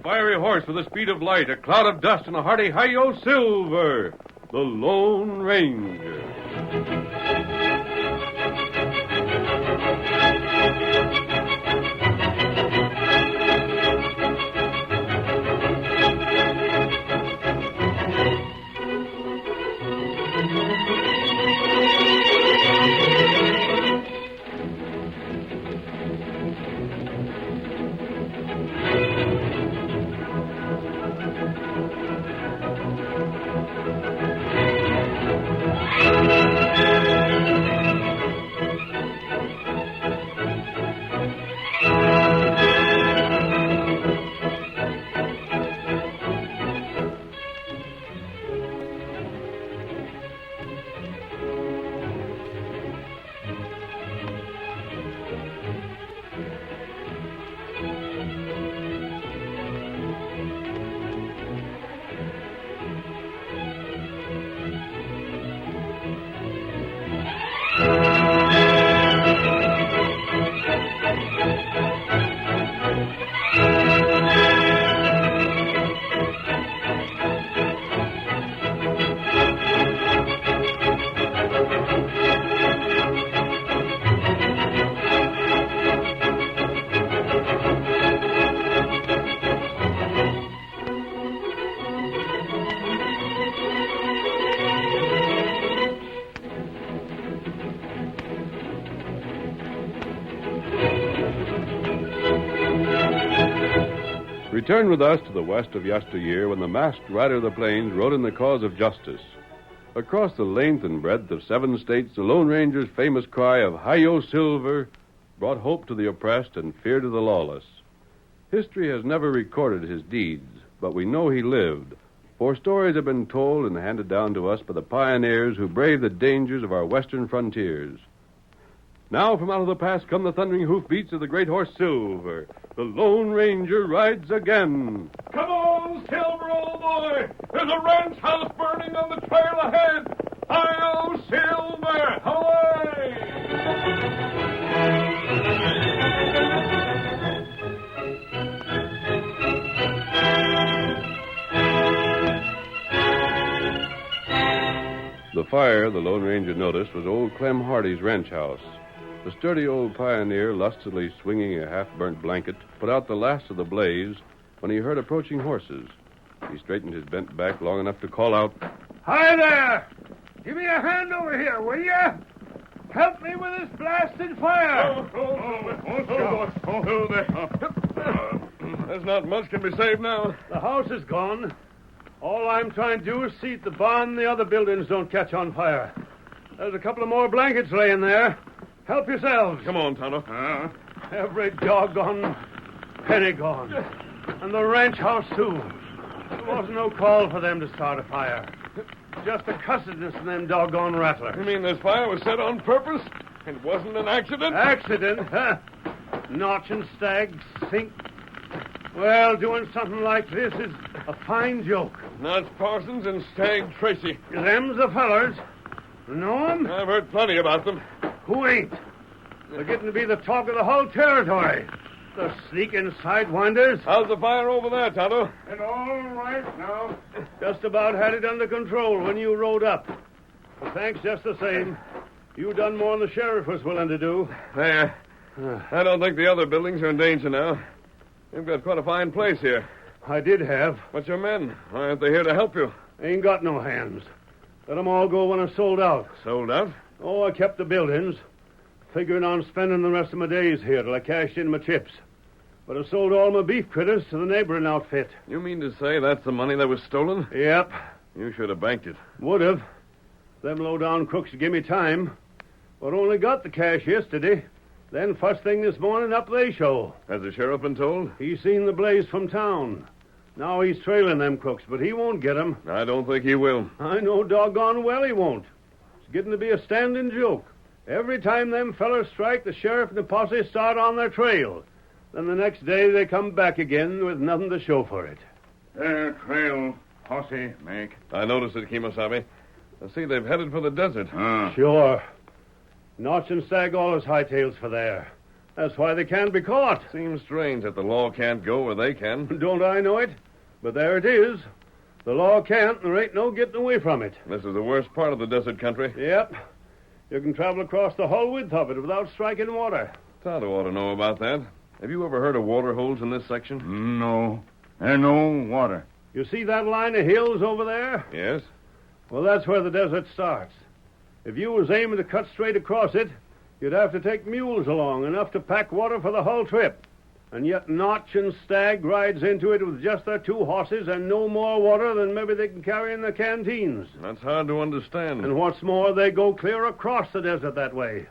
fiery horse with the speed of light, a cloud of dust, and a hearty Hi-Yo Silver, the Lone Ranger. Return with us to the west of yesteryear when the masked rider of the plains rode in the cause of justice. Across the length and breadth of 7 states, the Lone Ranger's famous cry of Hi-Yo Silver brought hope to the oppressed and fear to the lawless. History has never recorded his deeds, but we know he lived, for stories have been told and handed down to us by the pioneers who braved the dangers of our western frontiers. Now, from out of the past come the thundering hoofbeats of the great horse Silver. The Lone Ranger rides again. Come on, Silver, old boy. There's a ranch house burning on the trail ahead. Hi-yo, Silver! Away! The fire, the Lone Ranger noticed, was old Clem Hardy's ranch house. The sturdy old pioneer, lustily swinging a half-burnt blanket, put out the last of the blaze when he heard approaching horses. He straightened his bent back long enough to call out, "Hi there! Give me a hand over here, will you? Help me with this blasted fire!" There's not much can be saved now. The house is gone. All I'm trying to do is see that the barn and the other buildings don't catch on fire. There's a couple of more blankets laying there. Help yourselves. Come on, Tonto. Every doggone penny gone. And the ranch house, too. There wasn't no call for them to start a fire. Just the cussedness in them doggone rattlers. You mean this fire was set on purpose? It wasn't an accident? Accident, huh? Notch and Stag sink. Well, doing something like this is a fine joke. That's Parsons and Stag Tracy. Them's the fellers. Know 'em? I've heard plenty about them. Who ain't? They're getting to be the talk of the whole territory. The sneaking sidewinders. How's the fire over there, Tonto? And all right now. Just about had it under control when you rode up. But thanks just the same. You done more than the sheriff was willing to do. There. I don't think the other buildings are in danger now. You've got quite a fine place here. I did have. But your men, why aren't they here to help you? Ain't got no hands. Let 'em all go when I sold out. Sold out? Oh, I kept the buildings. Figuring on spending the rest of my days here till I cashed in my chips. But I sold all my beef critters to the neighboring outfit. You mean to say that's the money that was stolen? Yep. You should have banked it. Would have. Them low-down crooks give me time. But only got the cash yesterday. Then first thing this morning, up they show. Has the sheriff been told? He's seen the blaze from town. Now he's trailing them crooks, but he won't get 'em. I don't think he will. I know doggone well he won't. It's getting to be a standing joke. Every time them fellers strike, the sheriff and the posse start on their trail. Then the next day they come back again with nothing to show for it. Their trail, posse, make. I noticed it, Kemosabe. I see they've headed for the desert. Sure. Notch and Stag always hightails for there. That's why they can't be caught. Seems strange that the law can't go where they can. Don't I know it? But there it is. The law can't, and there ain't no getting away from it. This is the worst part of the desert country. Yep. You can travel across the whole width of it without striking water. Tonto ought to know about that. Have you ever heard of water holes in this section? No. There's no water. You see that line of hills over there? Yes. Well, that's where the desert starts. If you was aiming to cut straight across it, you'd have to take mules along, enough to pack water for the whole trip. And yet Notch and Stagg rides into it with just their 2 horses and no more water than maybe they can carry in their canteens. That's hard to understand. And what's more, they go clear across the desert that way.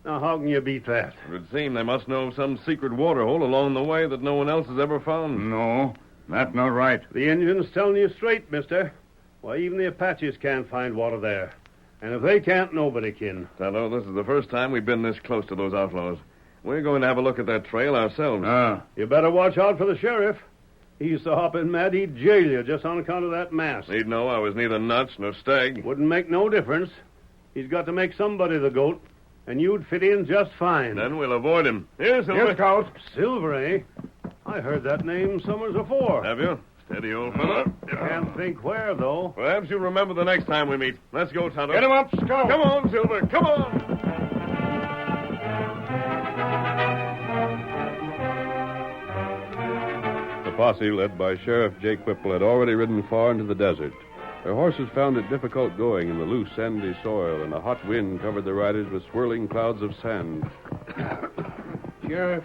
Now, how can you beat that? It would seem they must know of some secret water hole along the way that no one else has ever found. No, that's not right. The Indians telling you straight, mister. Why, even the Apaches can't find water there. And if they can't, nobody can. Tonto, this is the first time we've been this close to those outlaws. We're going to have a look at that trail ourselves. You better watch out for the sheriff. He's so hopping mad he'd jail you just on account of that mask. He'd know I was neither Notch nor Stagg. Wouldn't make no difference. He's got to make somebody the goat, and you'd fit in just fine. Then we'll avoid him. Here, Silver. Here, Scout. Silver, eh? I heard that name summers before. Have you? Steady, old fellow. Can't think where, though. Perhaps you'll remember the next time we meet. Let's go, Tonto. Get him up, Scout. Come on, Silver. Come on. The posse, led by Sheriff Jake Whipple, had already ridden far into the desert. Their horses found it difficult going in the loose, sandy soil, and a hot wind covered the riders with swirling clouds of sand. Sheriff,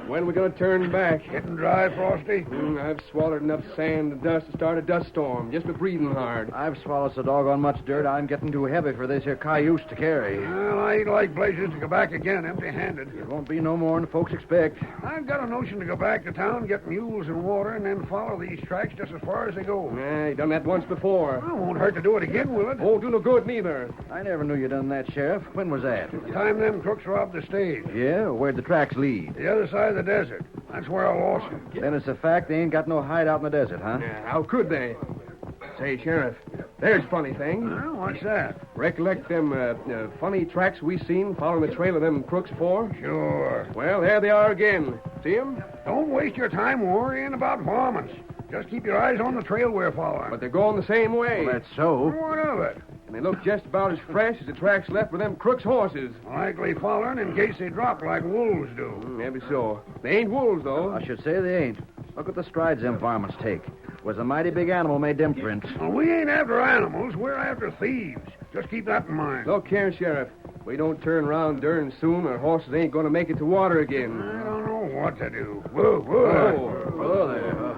when are we going to turn back? Getting dry, Frosty? I've swallowed enough sand and dust to start a dust storm, just by breathing hard. I've swallowed so doggone much dirt, I'm getting too heavy for this here cayuse to carry. Well, I ain't like places to go back again empty-handed. It won't be no more than folks expect. I've got a notion to go back to town, get mules and water, and then follow these tracks just as far as they go. Yeah, you done that once before. Well, it won't hurt to do it again, will it? Won't do no good, neither. I never knew you done that, Sheriff. When was that? The time them crooks robbed the stage. Yeah, where'd the tracks lead? The other side of the desert. That's where I lost them. Then it's a fact they ain't got no hideout in the desert, huh? Yeah, how could they? Say, Sheriff, there's a funny thing. Well, what's that? Recollect them funny tracks we seen following the trail of them crooks before? Sure. Well, there they are again. See 'em? Don't waste your time worrying about varmints. Just keep your eyes on the trail we're following. But they're going the same way. Well, that's so. What of it? And they look just about as fresh as the tracks left with them crooks' horses. Likely following in case they drop like wolves do. Maybe so. They ain't wolves, though. I should say they ain't. Look at the strides them varmints take. Was a mighty big animal made them prints. Well, we ain't after animals. We're after thieves. Just keep that in mind. Look here, Sheriff. We don't turn around darn soon, our horses ain't going to make it to water again. I don't know what to do. Whoa, whoa. Hello there.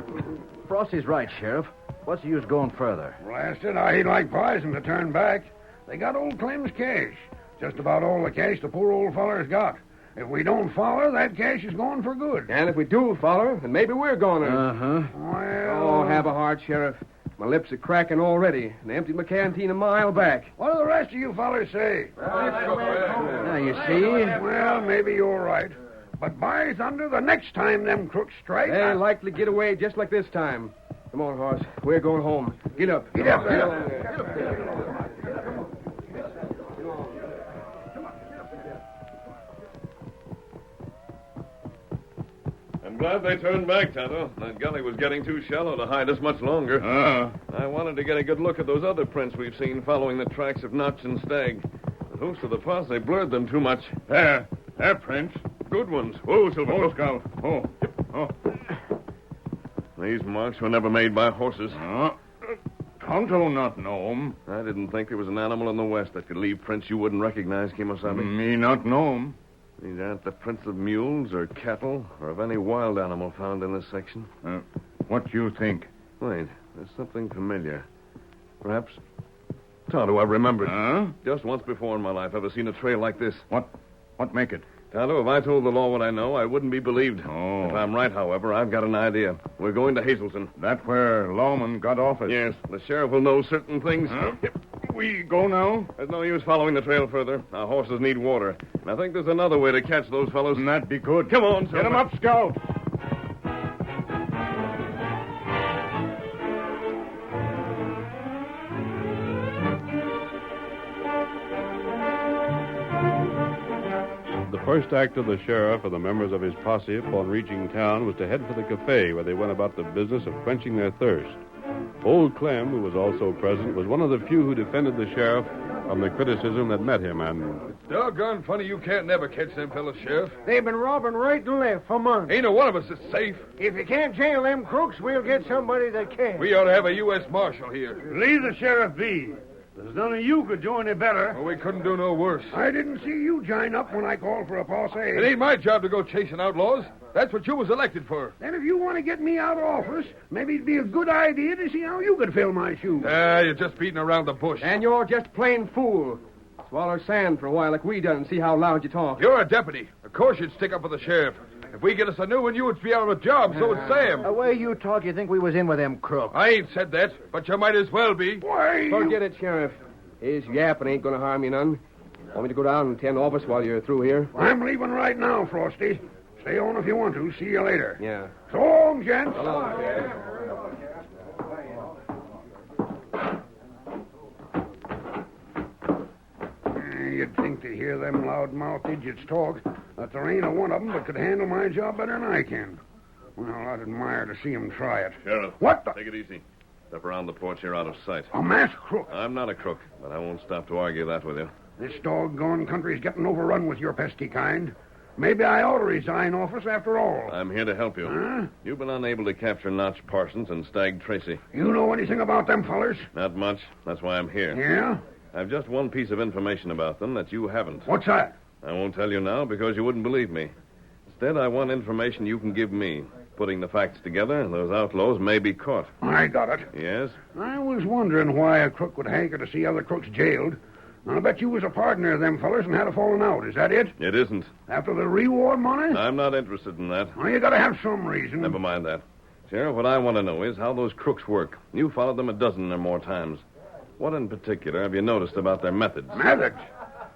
Frosty's right, Sheriff. What's the use going further? Blasted, I hate like poison to turn back. They got old Clem's cash. Just about all the cash the poor old feller's got. If we don't follow, that cash is gone for good. And if we do follow, then maybe we're going to. Uh-huh. Well... Oh, have a heart, Sheriff. My lips are cracking already, and I emptied my canteen a mile back. What do the rest of you fellers say? Now, you see? Well, maybe you're right. But by thunder, the next time them crooks strike... They're likely to get away just like this time. Come on, horse. We're going home. Get up. Get up there. Get up there. I'm glad they turned back, Tonto. That gully was getting too shallow to hide us much longer. I wanted to get a good look at those other prints we've seen following the tracks of Notch and Stagg. The hoofs of the posse blurred them too much. There. They're prints. Good ones. Whoa, Silver. Oh, Scout. Oh. These marks were never made by horses. Tonto not know 'em. I didn't think there was an animal in the West that could leave prints you wouldn't recognize, Kemosabe. Me not know 'em. These aren't the prints of mules or cattle or of any wild animal found in this section. What you think? Wait, there's something familiar. Perhaps... Tonto, I remembered. Huh? Just once before in my life, I've seen a trail like this. What make it? Tonto, if I told the law what I know, I wouldn't be believed. Oh. If I'm right, however, I've got an idea. We're going to Hazelton. That where Lawman got office. Yes, the sheriff will know certain things. Huh? We go now? There's no use following the trail further. Our horses need water. And I think there's another way to catch those fellows. That'd be good. Come on, Get 'em Silver. up, Scout. The first act of the sheriff and the members of his posse upon reaching town was to head for the cafe where they went about the business of quenching their thirst. Old Clem, who was also present, was one of the few who defended the sheriff from the criticism that met him, and Doggone funny you can't never catch them fellas, Sheriff. They've been robbing right and left for months. Ain't no one of us that's safe. If you can't jail them crooks, we'll get somebody that can. We ought to have a U.S. Marshal here. Leave the sheriff be. There's none of you could do any better. Well, we couldn't do no worse. I didn't see you join up when I called for a posse. It ain't my job to go chasing outlaws. That's what you was elected for. Then if you want to get me out of office, maybe it'd be a good idea to see how you could fill my shoes. You're just beating around the bush. And you're just plain fool. Swallow sand for a while like we done and see how loud you talk. You're a deputy. Of course you'd stick up for the sheriff. If we get us a new one, you would be out of a job, so would Sam. The way you talk, you think we was in with them crooks. I ain't said that, but you might as well be. Why, Forget it, Sheriff. His yapping ain't going to harm you none. Want me to go down and attend office while you're through here? I'm leaving right now, Frosty. Stay on if you want to. See you later. Yeah. So long, gents. You'd think to hear them loud-mouthed idiots talk that there ain't a one of them that could handle my job better than I can. Well, I'd admire to see 'em try it. Sheriff, What the... take it easy. Step around the porch here out of sight. A masked crook. I'm not a crook, but I won't stop to argue that with you. This doggone country's getting overrun with your pesky kind. Maybe I ought to resign office after all. I'm here to help you. Huh? You've been unable to capture Notch Parsons and Stagg Tracy. You know anything about them fellers? Not much. That's why I'm here. Yeah? I've just one piece of information about them that you haven't. What's that? I won't tell you now because you wouldn't believe me. Instead, I want information you can give me. Putting the facts together, those outlaws may be caught. I got it. Yes? I was wondering why a crook would hanker to see other crooks jailed. I bet you was a partner of them fellers and had a falling out. Is that it? It isn't. After the reward money? I'm not interested in that. Well, you gotta have some reason. Never mind that. Sheriff, what I want to know is how those crooks work. You followed them a dozen or more times. What in particular have you noticed about their methods? Methods?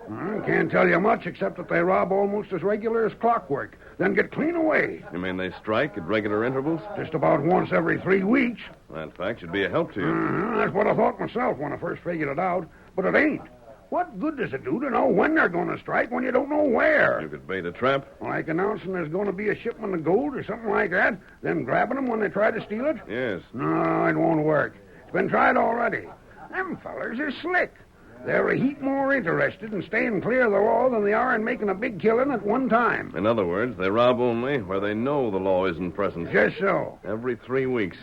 I can't tell you much except that they rob almost as regular as clockwork, then get clean away. You mean they strike at regular intervals? Just about once every 3 weeks. That fact should be a help to you. That's what I thought myself when I first figured it out. But it ain't. What good does it do to know when they're going to strike when you don't know where? You could bait a trap. Like announcing there's going to be a shipment of gold or something like that, then grabbing them when they try to steal it? Yes. No, it won't work. It's been tried already. Them fellers are slick. They're a heap more interested in staying clear of the law than they are in making a big killing at one time. In other words, they rob only where they know the law isn't present. Just so. Every 3 weeks.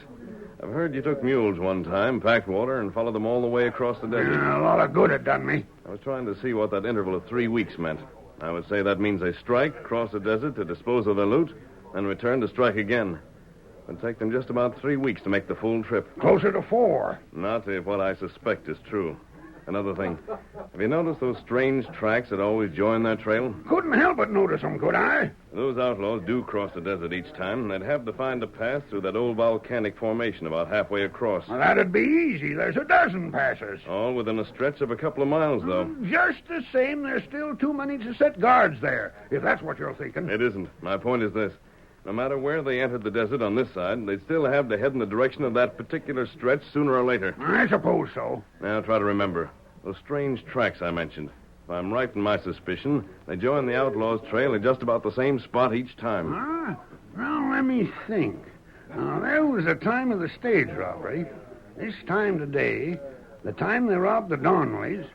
I've heard you took mules one time, packed water, and followed them all the way across the desert. A lot of good it done me. I was trying to see what that interval of 3 weeks meant. I would say that means they strike, cross the desert to dispose of their loot, and return to strike again. It'd take them just about 3 weeks to make the full trip. Closer to 4. Not if what I suspect is true. Another thing. Have you noticed those strange tracks that always join their trail? Couldn't help but notice them, could I? Those outlaws do cross the desert each time, and they'd have to find a path through that old volcanic formation about halfway across. Well, that'd be easy. There's a dozen passes. All within a stretch of a couple of miles, though. Just the same, there's still too many to set guards there, if that's what you're thinking. It isn't. My point is this. No matter where they entered the desert on this side, they'd still have to head in the direction of that particular stretch sooner or later. I suppose so. Now, try to remember. Those strange tracks I mentioned. If I'm right in my suspicion, they join the outlaws' trail at just about the same spot each time. Well, let me think. Now, there was the time of the stage robbery. This time today, the time they robbed the Donnellys.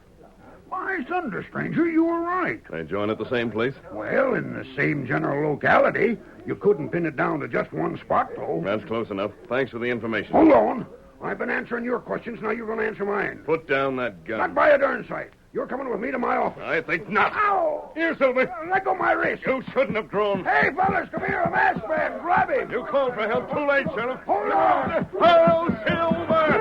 Why, thunder, stranger, you were right. They join at the same place? Well, in the same general locality. You couldn't pin it down to just one spot, though. That's close enough. Thanks for the information. Hold on. I've been answering your questions. Now you're going to answer mine. Put down that gun. Not by a darn sight. You're coming with me to my office. I think not. Ow! Here, Silver. Let go my wrist. You shouldn't have grown. Hey, fellas, come here. A masked man. Grab him. You called for help too late, Sheriff. Hold on. Oh, Silver!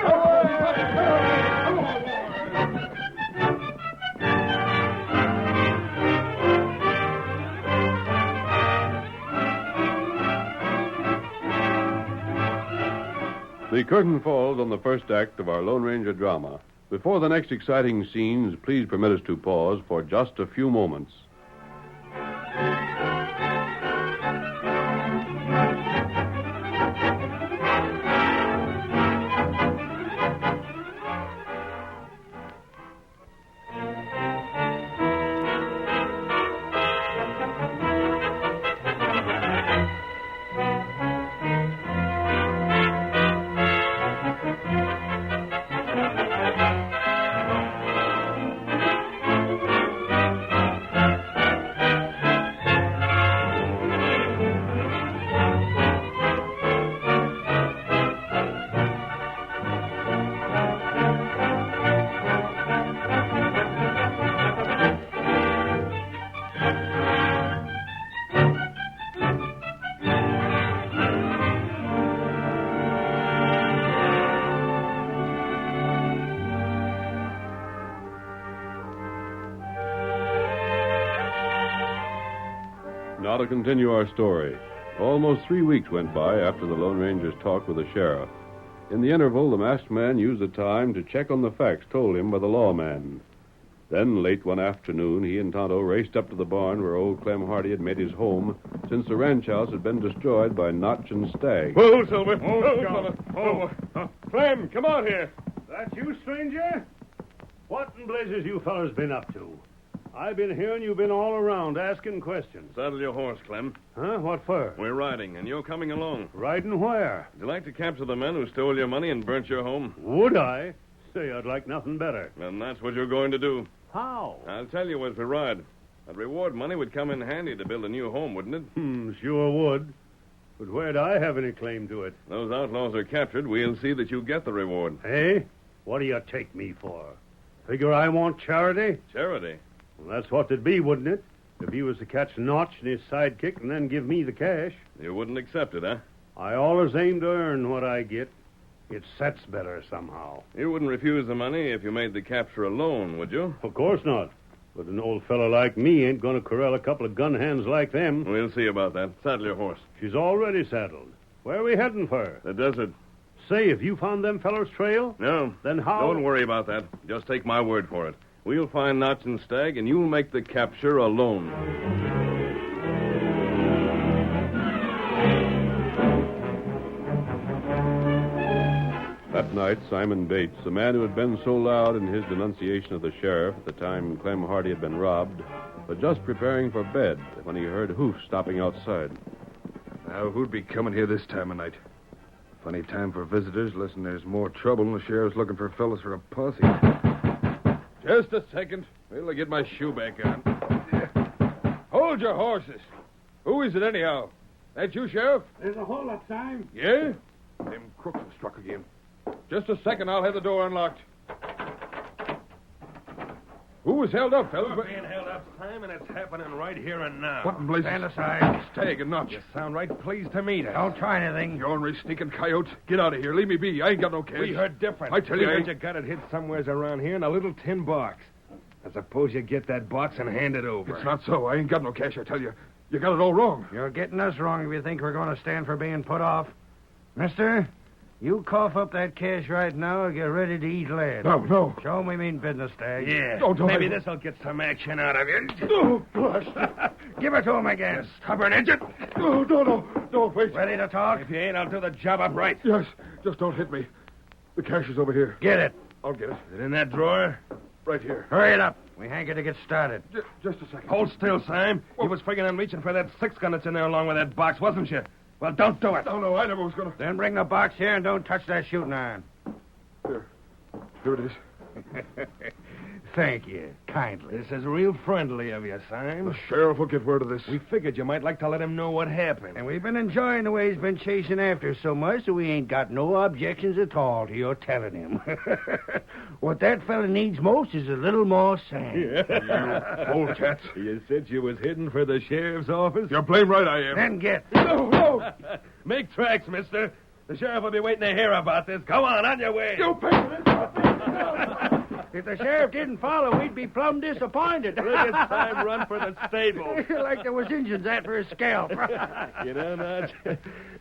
The curtain falls on the first act of our Lone Ranger drama. Before the next exciting scenes, please permit us to pause for just a few moments. to continue our story. Almost 3 weeks went by after the Lone Ranger's talk with the sheriff. In the interval, the masked man used the time to check on the facts told him by the lawman. Then, late one afternoon, he and Tonto raced up to the barn where old Clem Hardy had made his home since the ranch house had been destroyed by Notch and Stag. Whoa, Silver. Whoa, fella. Clem, come out here. That you, stranger? What in blazes you fellas been up to? I've been hearing you've been all around asking questions. Saddle your horse, Clem. Huh? What for? We're riding, and you're coming along. Riding where? Would you like to capture the men who stole your money and burnt your home? Would I? Say, I'd like nothing better. And that's what you're going to do. How? I'll tell you as we ride. That reward money would come in handy to build a new home, wouldn't it? Sure would. But where'd I have any claim to it? Those outlaws are captured. We'll see that you get the reward. Hey? What do you take me for? Figure I want charity? Charity? Well, that's what it'd be, wouldn't it? If he was to catch Notch and his sidekick and then give me the cash. You wouldn't accept it, huh? I always aim to earn what I get. It sets better somehow. You wouldn't refuse the money if you made the capture alone, would you? Of course not. But an old fellow like me ain't going to corral a couple of gun hands like them. We'll see about that. Saddle your horse. She's already saddled. Where are we heading for? The desert. Say, have you found them fellows' trail? No. Then how? Don't worry about that. Just take my word for it. We'll find Notch and Stag, and you'll make the capture alone. That night, Simon Bates, the man who had been so loud in his denunciation of the sheriff at the time Clem Hardy had been robbed, was just preparing for bed when he heard hoofs stopping outside. Now, who'd be coming here this time of night? Funny time for visitors. Listen, there's more trouble, and the sheriff's looking for fellas for a posse. Just a second. Wait till I get my shoe back on. Hold your horses. Who is it, anyhow? That you, Sheriff? There's a hold-up, Simon. Yeah? Them crooks have struck again. Just a second, I'll have the door unlocked. Who was held up, fellas? We're being held up, Simon. It's happening right here and now. What in blazes? Stand aside. Stag and Notch. You sound right pleased to meet us. Don't try anything. You ornery sneaking coyotes. Get out of here. Leave me be. I ain't got no cash. We heard different. I tell we you, I heard ain't- you got it hid somewheres around here in a little tin box. I suppose you get that box and hand it over. It's not so. I ain't got no cash, I tell you. You got it all wrong. You're getting us wrong if you think we're going to stand for being put off. Mister, you cough up that cash right now or get ready to eat lead. No. Show 'em we mean business, Stag. Yeah. Don't Maybe I- this'll get some action out of you. Oh, gosh. Give it to him again. Stubborn idiot. No, wait. Ready to talk? If you ain't, I'll do the job up right. Yes, just don't hit me. The cash is over here. Get it. I'll get it. Is it in that drawer? Right here. Hurry it up. We hanker to get started. Just a second. Hold still, Sam. You was figuring on reaching for that 6 gun that's in there along with that box, wasn't you? Well, don't do it. No, I never was going to. Then bring the box here and don't touch that shooting iron. Here it is. Thank you. Kindly. This is real friendly of you, Sam. The sheriff will get word of this. We figured you might like to let him know what happened. And we've been enjoying the way he's been chasing after us so much that we ain't got no objections at all to your telling him. What that fella needs most is a little more sand. You polecats. You said you was heading for the sheriff's office? You're blame right I am. Then get. No. Make tracks, mister. The sheriff will be waiting to hear about this. Go on your way. You pay If the sheriff didn't follow, we'd be plumb disappointed. Look at Sam run for the stable. Like there was Injuns after his scalp. You know, Notch,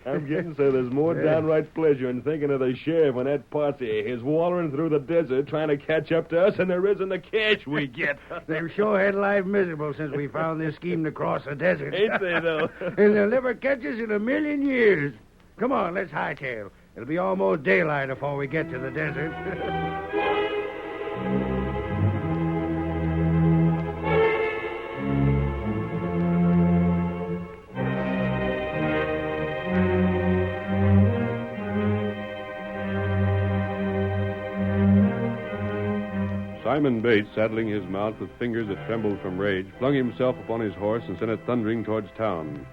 I'm getting so there's more downright pleasure in thinking of the sheriff and that posse is wallering through the desert trying to catch up to us than there is in the cash we get. They've sure had life miserable since we found this scheme to cross the desert. Ain't they, though? And they'll never catch us in a million years. Come on, let's hightail. It'll be almost daylight before we get to the desert. Simon Bates, saddling his mount with fingers that trembled from rage, flung himself upon his horse and sent it thundering towards town.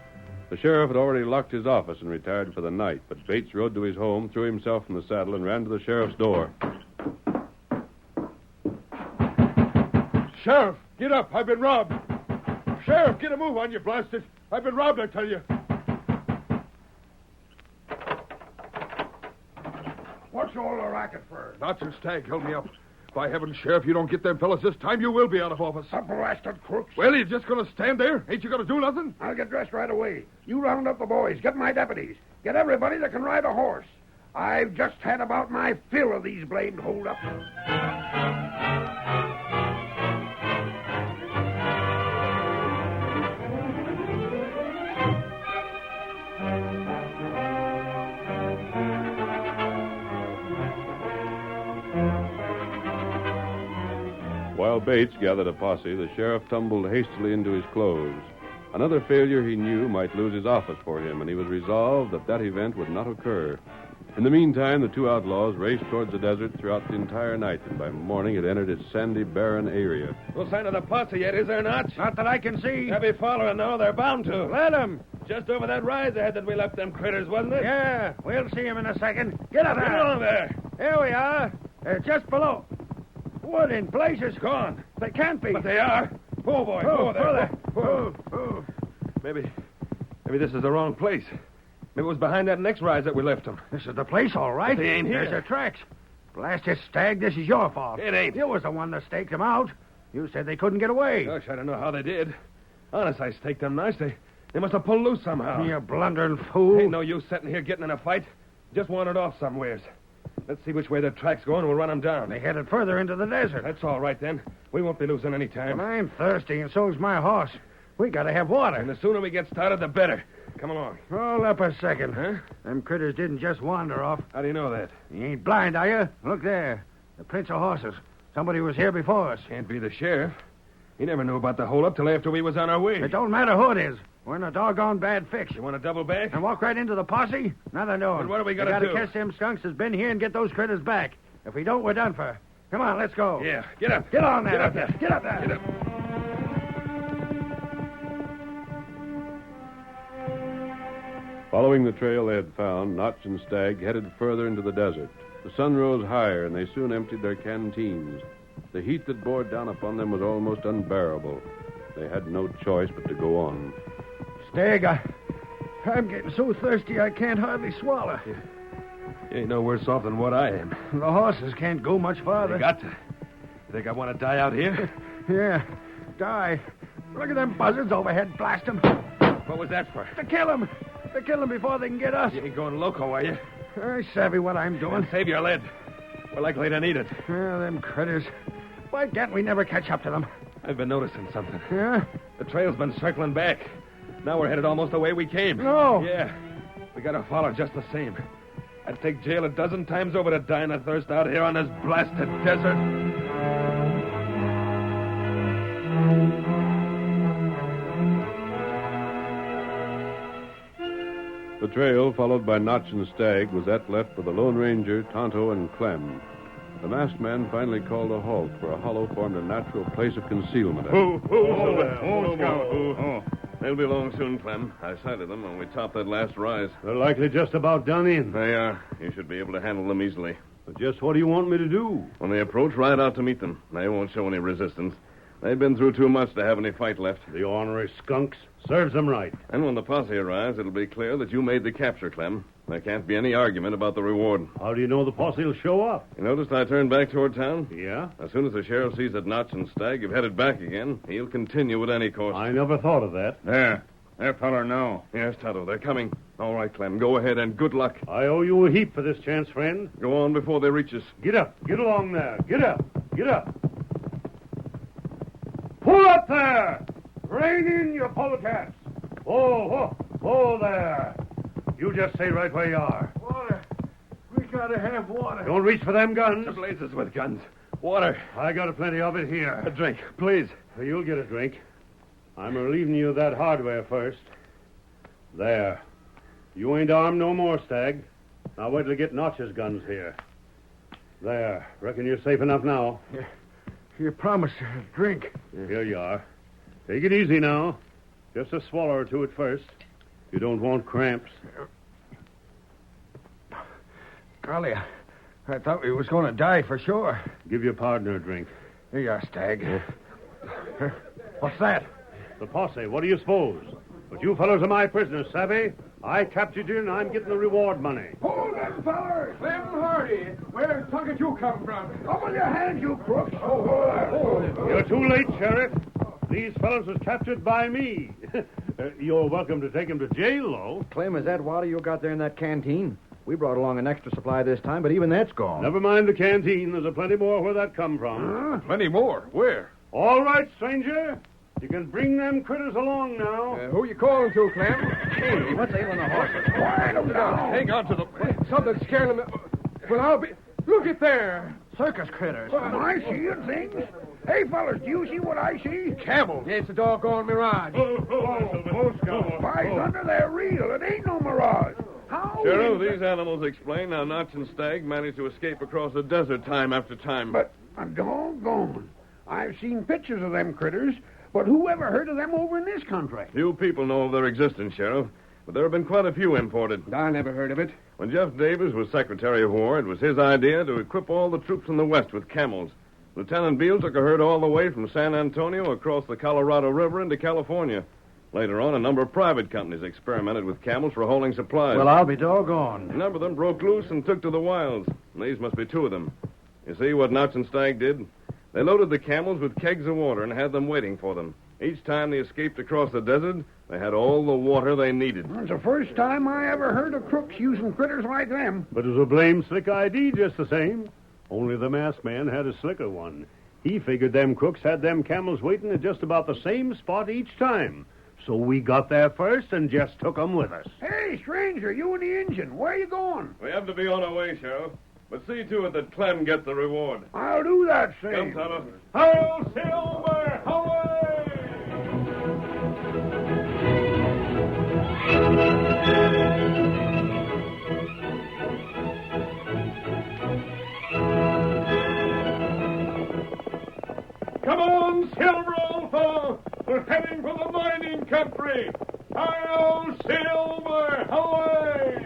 The sheriff had already locked his office and retired for the night, but Bates rode to his home, threw himself from the saddle, and ran to the sheriff's door. Sheriff, get up. I've been robbed. Sheriff, get a move on you, blasted. I've been robbed, I tell you. What's all the racket for? Notch and Stag held me up. By heaven, Sheriff, you don't get them fellas this time, you will be out of office. The blasted crooks. Well, you just going to stand there? Ain't you going to do nothing? I'll get dressed right away. You round up the boys. Get my deputies. Get everybody that can ride a horse. I've just had about my fill of these blamed hold-ups. While Bates gathered a posse, the sheriff tumbled hastily into his clothes. Another failure he knew might lose his office for him, and he was resolved that event would not occur. In the meantime, the two outlaws raced towards the desert throughout the entire night, and by morning it entered its sandy, barren area. No sign of the posse yet, is there not? Not that I can see. Heavy following, though. They're bound to. Let 'em. Just over that rise ahead that we left them critters, wasn't it? Yeah, we'll see 'em in a second. Get up Get there. on there. Here we are. They're just below. What in blazes? Gone. They can't be. But they are. Oh, boy. Oh, there. oh. Maybe this is the wrong place. Maybe it was behind that next rise that we left them. This is the place, all right. But they ain't here. There's their tracks. Blasted Stag, this is your fault. It ain't. You was the one that staked them out. You said they couldn't get away. Gosh, I don't know how they did. Honest, I staked them nice. They must have pulled loose somehow. You blundering fool. Ain't no use sitting here getting in a fight. Just wandered off somewheres. Let's see which way their tracks go, and we'll run them down. They headed further into the desert. That's all right, then. We won't be losing any time. Well, I'm thirsty, and so's my horse. We gotta have water. And the sooner we get started, the better. Come along. Hold up a second. Huh? Them critters didn't just wander off. How do you know that? You ain't blind, are you? Look there. The prints of horses. Somebody was here before us. Can't be the sheriff. He never knew about the holdup till after we was on our way. It don't matter who it is. We're in a doggone bad fix. You want to double back? And walk right into the posse? Nothing doing. Then what are we gonna gotta do? catch them skunks that's been here and get those critters back. If we don't, we're done for. Come on, let's go. Yeah, get up. Get on there. Get up there. Get up there. Get up. Following the trail they had found, Notch and Stag headed further into the desert. The sun rose higher, and they soon emptied their canteens. The heat that bore down upon them was almost unbearable. They had no choice but to go on. Stag, I'm getting so thirsty I can't hardly swallow. You ain't no worse off than what I am. The horses can't go much farther. They got to. You think I want to die out here? Yeah, die. Look at them buzzards overhead. Blast them. What was that for? To kill them. To kill them before they can get us. You ain't going loco, are you? I savvy what I'm doing. Then save your lead. We're likely to need it. Yeah, them critters. Why can't we never catch up to them? I've been noticing something. Yeah? The trail's been circling back. Now we're headed almost the way we came. No. Yeah. We gotta follow just the same. I'd take jail a dozen times over to die in a thirst out here on this blasted desert. The trail, followed by Notch and Stag, was that left for the Lone Ranger, Tonto, and Clem. The masked man finally called a halt, where a hollow formed a natural place of concealment. They'll be along soon, Clem. I sighted them when we topped that last rise. They're likely just about done in. They are. You should be able to handle them easily. But just what do you want me to do? When they approach, ride out to meet them. They won't show any resistance. They've been through too much to have any fight left. The ornery skunks. Serves them right. And when the posse arrives, it'll be clear that you made the capture, Clem. There can't be any argument about the reward. How do you know the posse will show up? You noticed I turned back toward town? Yeah? As soon as the sheriff sees that Notch and Stag have headed back again, he'll continue with any course. I never thought of that. There, feller, now. Yes, Tonto, they're coming. All right, Clem, go ahead and good luck. I owe you a heap for this chance, friend. Go on before they reach us. Get up. Get along there. Get up. Get up. Pull up there! Rein in your polecats. Oh, there. You just stay right where you are. Water. We gotta have water. Don't reach for them guns. The blazes with guns. Water. I got plenty of it here. A drink, please. You'll get a drink. I'm relieving you of that hardware first. There. You ain't armed no more, Stag. Now wait till you get Notch's guns here. There. Reckon you're safe enough now. You promised a drink. Here you are. Take it easy now. Just a swallow or two at first. You don't want cramps. Golly, I thought we was going to die for sure. Give your partner a drink. Here you are, Stag. What's that? The posse. What do you suppose? But you fellows are my prisoners, savvy? I captured you, and I'm getting the reward money. Hold them fellers. Clem Hardy, where the did you come from? Up with your hands, you crooks. You're too late, Sheriff. These fellows was captured by me. You're welcome to take them to jail, though. Clem, is that water you got there in that canteen? We brought along an extra supply this time, but even that's gone. Never mind the canteen. There's a plenty more where that come from. Plenty more? Where? All right, stranger. You can bring them critters along now. Who you calling to, Clem? Hey, what's ailing the horses? Quiet them down. Hang on to the... Something's scaring them. Well, I'll be... Look at there. Circus critters. Am I seeing things? Hey, fellas, do you see what I see? Camels. It's a doggone mirage. By thunder, they're real. It ain't no mirage. How? Sheriff, these animals explain how Notch and Stag managed to escape across the desert time after time. But I'm doggone. I've seen pictures of them critters, but who ever heard of them over in this country? Few people know of their existence, Sheriff, but there have been quite a few imported. I never heard of it. When Jeff Davis was Secretary of War, it was his idea to equip all the troops in the West with camels. Lieutenant Beale took a herd all the way from San Antonio across the Colorado River into California. Later on, a number of private companies experimented with camels for hauling supplies. Well, I'll be doggone. A number of them broke loose and took to the wilds. And these must be two of them. You see what Notch and Stag did? They loaded the camels with kegs of water and had them waiting for them. Each time they escaped across the desert, they had all the water they needed. It's the first time I ever heard of crooks using critters like them. But it was a blame slick ID just the same. Only the masked man had a slicker one. He figured them crooks had them camels waiting at just about the same spot each time. So we got there first and just took 'em with us. Hey, stranger, you and the Injun, where you going? We have to be on our way, Sheriff. But see to it that Clem gets the reward. I'll do that, Come, same. Tonto. Hail, Silver! Away! Come on, Silver, old fellow! We're heading for the mining country! Hail, Silver! Away!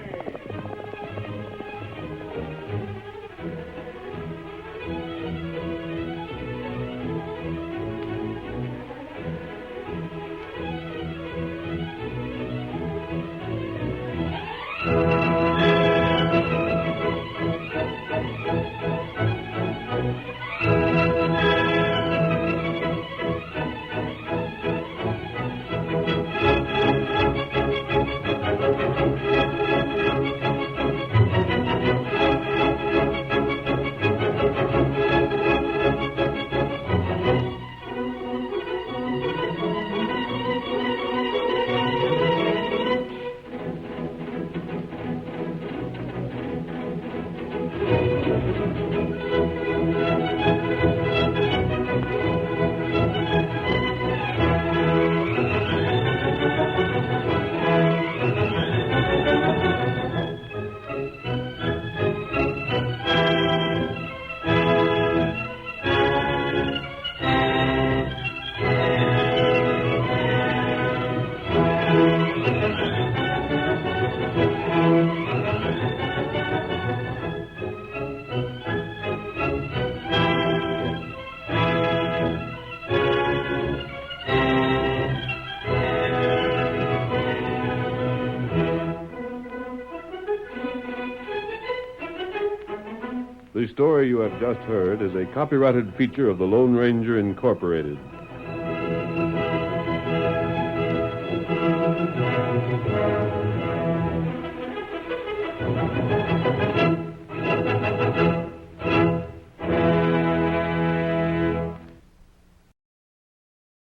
The story you have just heard is a copyrighted feature of the Lone Ranger Incorporated.